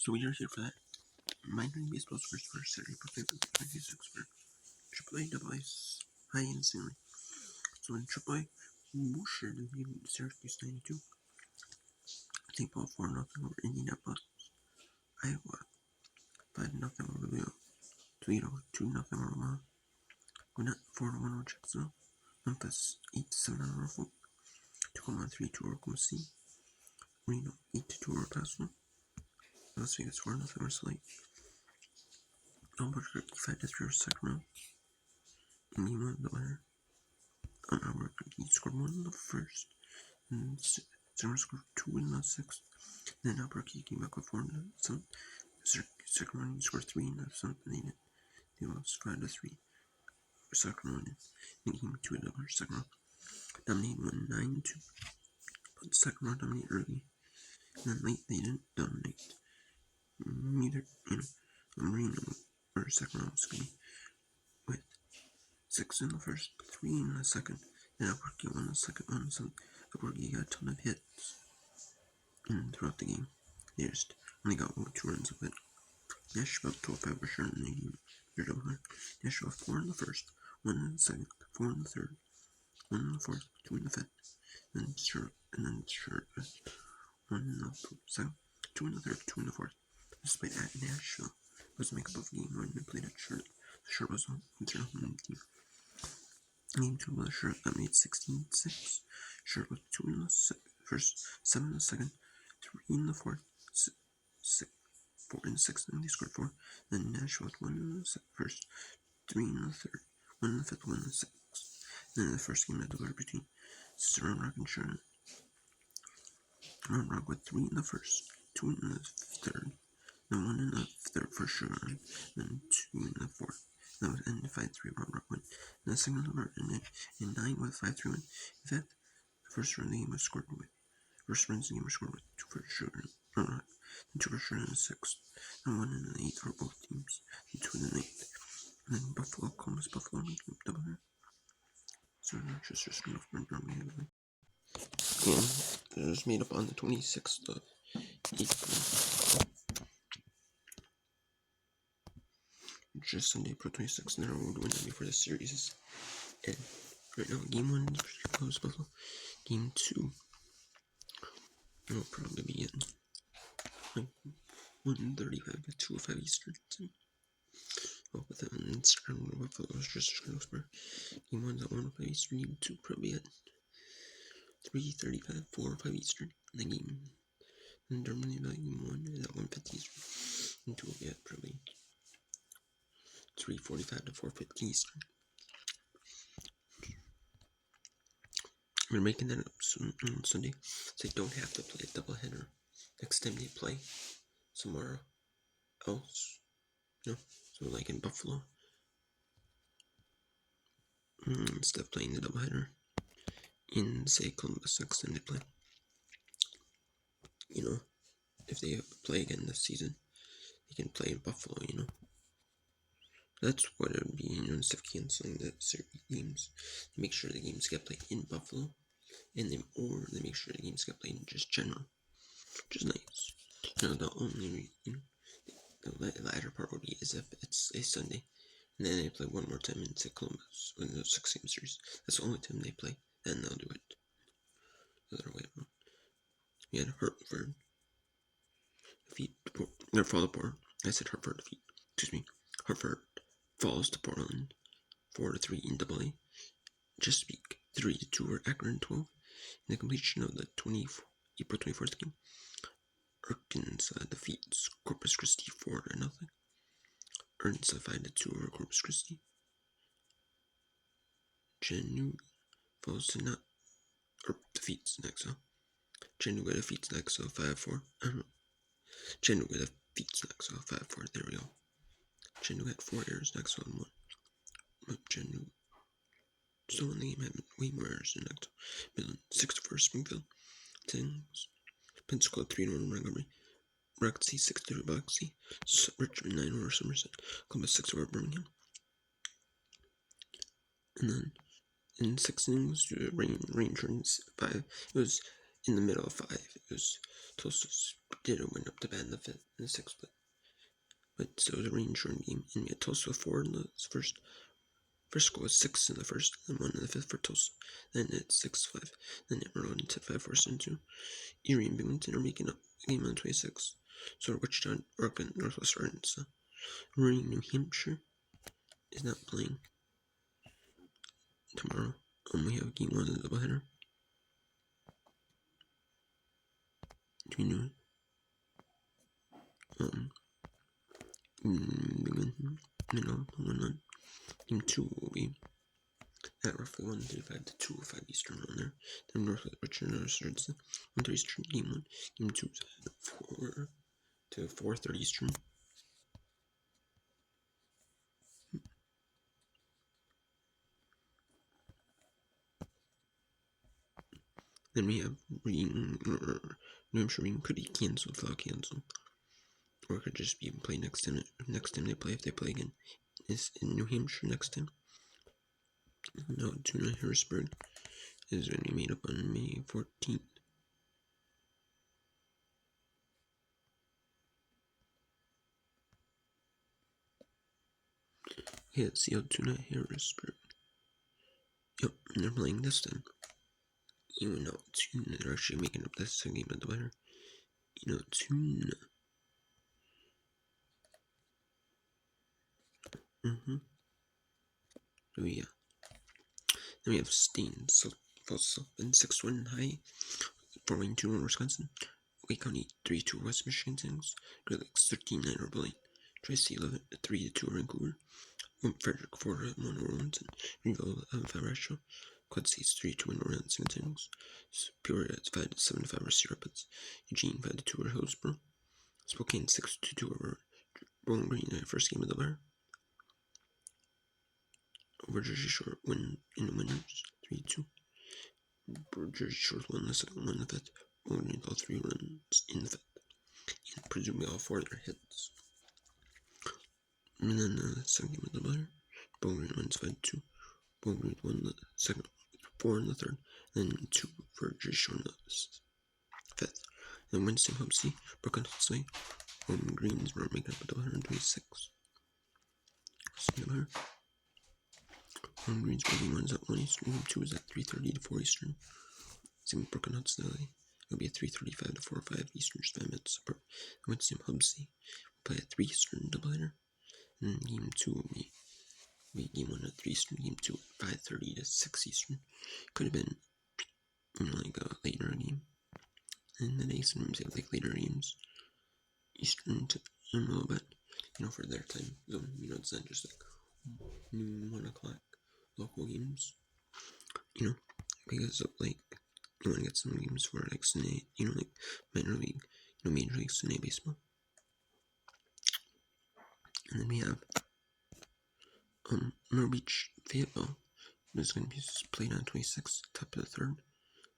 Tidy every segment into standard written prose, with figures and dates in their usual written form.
So we are here for that minor league baseball scores for Saturday, April 26 for AAA, AA, high and ceiling. So in AAA, Boucher defeated Syracuse 92. St. Paul 4-0 over Indianapolis. Iowa 5-0 over Leo. Toledo 2-0 over Omaha. Gwinnett 4-1 over Jacksonville. Memphis 8-7 over Norfolk. Tacoma 3-2 over Oklahoma City. Reno 8-2 over Paso. Las Vegas 4-0 over Slate. Albuquerque 5-3 over Sacramento. In game 1 of the winner, Albuquerque scored 1 in the first, and Sacramento scored 2 in the sixth. Then Albuquerque came back with 4 in the seventh. Sacramento scored 3 in the seventh, and they lost 5-3 for Sacramento. In game 2 of the winner, Sacramento dominated 9-2, but Sacramento dominated early, and then late they didn't dominate. Neither, Reno or Sacramento, with 6 in the first, 3 in the second, and Albuquerque won the second one, so Albuquerque got a ton of hits. And throughout the game, they just only got 2 runs of it. Nashville 12-5 for sure in the game. Nashville 4 in the first, 1 in the second, 4 in the third, 1 in the fourth, 2 in the fifth, and then Charlotte 1 in the second, 2 in the third, 2 in the fourth. This played at Nashville. It was a makeup of game 1 and played at Charlotte. Charlotte was their home team. Game 2 was Charlotte that made 16-6. Charlotte with 2 in the first, 7 in the second, 3 in the fourth, 4 in the sixth, and they scored 4. Then Nashville with 1 in the first, 3 in the third, 1 in the fifth, 1 in the sixth. And then the first game had to go between Round Rock and Charlotte. Round Rock with 3 in the first, 2 in the third, then 1 in the third for Charlotte, then 2 in the fourth. That was ended 5-3 Round Rock win. And the second number ended in 9 with 5-3 win. In fact, the first run of the game was scored with 2 for Charlotte, Round Rock, then 2 for Charlotte in the sixth, and 1 in the eighth for both teams, and 2 in the ninth. And then Columbus, Buffalo made double here. So Rochester North Montgomery. And it was made up on the 26th of April. Just Sunday, April 26th, and they're all winning before the series is end. Right now, game 1 is pretty close, Buffalo. Game 2 will probably be in like 1:35 to 2:05 Eastern. Well, with that on Instagram, Buffalo's just Spur. Game 1's at 1:05 Eastern. Game 2 probably at 3:35, 4 or 5 Eastern. And the game in Germany about game 1 is at 1:50 Eastern. And 2 will be at probably 3:45 to 4:50 Eastern. We're making that up on Sunday, so they don't have to play a doubleheader next time they play somewhere else. So like in Buffalo, instead of playing the doubleheader in, say, Columbus next time they play. If they play again this season, they can play in Buffalo, That's what it would be, instead of canceling the games. They make sure the games get played in Buffalo, or they make sure the games get played in just general, which is nice. The only, the latter part would be as if it's a Sunday, and then they play one more time in Columbus in the 6-game series. That's the only time they play, then they'll do it the other way around. We had Hartford defeat, or fall apart. I said Hartford defeat. Hartford falls to Portland 4-3 in AA. Chesapeake 3-2 over Akron 12. In the completion of the April 24th game, Arkansas defeats Corpus Christi 4-0. Arkansas 5-2 over Corpus Christi. Chattanooga defeats Naxo. Chattanooga defeats Naxo 5-4. Chattanooga defeats Naxo 5-4. There we go. Chattanooga had 4 errors, Naxo had 1. But Chattanooga still in the game had way more errors than Naxo. Midland 6-4 Springfield. Pensacola 3-1 Montgomery. Roxy 6-3 Biloxi. Richmond 9-1 Somerset. Columbus 6-4 Birmingham. And then in 6 innings, rain turns 5. It was in the middle of 5. It was Tulsa did win up to bat in the 5th and the 6th, but still was a rain shortened game. And we had Tulsa 4 in the first. First score was 6 in the first, and 1 in the 5th for Tulsa. Then it's 6-5. Then it rolled into 5-4-2. Erie and Binghamton are making up the game on 26. So Wichita, Oregon, Northwest Arkansas. Rooney, New Hampshire is not playing tomorrow. We have game 1 of the doubleheader. Do you know Binghamton, middle, 1-1. Game 2 will be at roughly 1:35 to 2:05 Eastern on there. Then Northwest Richard starts 1:30 Eastern. Game 1. Game 2 is at 4 to 4:30 Eastern. Then we have New Hampshire could be canceled, flat canceled, or it could just be played next time. Next time they play, if they play again, is in New Hampshire next time. No, Tuna Harrisburg is going to be made up on May 14th. Yeah, Seattle Tuna Harrisburg. Yep, and they're playing this time. Tuna, they're actually making up this game of the winner. Tuna. So yeah. Then we have Stain, and 6-1 high, 4-2 Wisconsin. Wake County 3-2 West Michigan Kings. Great Lakes 13-9 Blaine. Tracy 3-2 Vancouver. Frederick 4-1 Orleans. Greenville 5 Russia. Quad States 3-2 Orleans Kings. Peoria 5-7 Cedar Rapids. Eugene 5-2 Hillsborough. Spokane 6-2 Bowling Green. First game of the year. Over Jersey Shore win in the winners 3-2. Jersey Shore won the second one in the 5th. Bowling Green all 3 runs in the 5th. And presumably all 4 of their hits. And then the second game of the year. Bowling Green wins 5-2. Bowling Green won the second, 4 in the 3rd, then 2 for Jersey Shore in the 5th. Then Winston Hubsey, Brooklyn Huxley, Bowling Greens were making up at 126. Bowling Greens game 1 is at 1 Eastern, game 2 is at 3:30 to 4 Eastern. Same with Brooklyn Huxley. It'll be at 3:35 to 4:05 Eastern, just 5 minutes apart. Winston Hubsey will play at 3 Eastern doubleheader. And then game 2 will be game 1 at 3 Eastern, game 2 at 5:30 to 6 Eastern. Could have been, like a later game. And the day sometimes they have like later games, Eastern to a little bit, for their time zone. It's not just like noon, 1 o'clock local games. Because of like you want to get some games for like Sunday, like minor league, Major League Sunday baseball. And then we have Myrtle Beach Fayetteville is going to be played on 26th, top of the 3rd.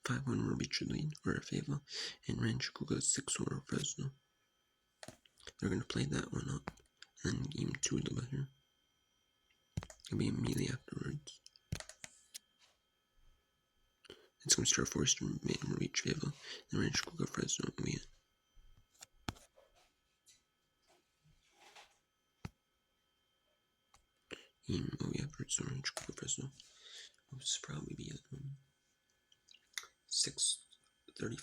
5-1 Myrtle Beach lead or Fayetteville, and Rancho Cucamonga 6-1 Fresno. They're going to play that one up, and then game 2 of the year. It'll be immediately afterwards. It's going to start 4 Eastern, Myrtle Beach Fayetteville, and Rancho Cucamonga Fresno will be it. So Rancho Cucamonga Fresno will probably be at 6:35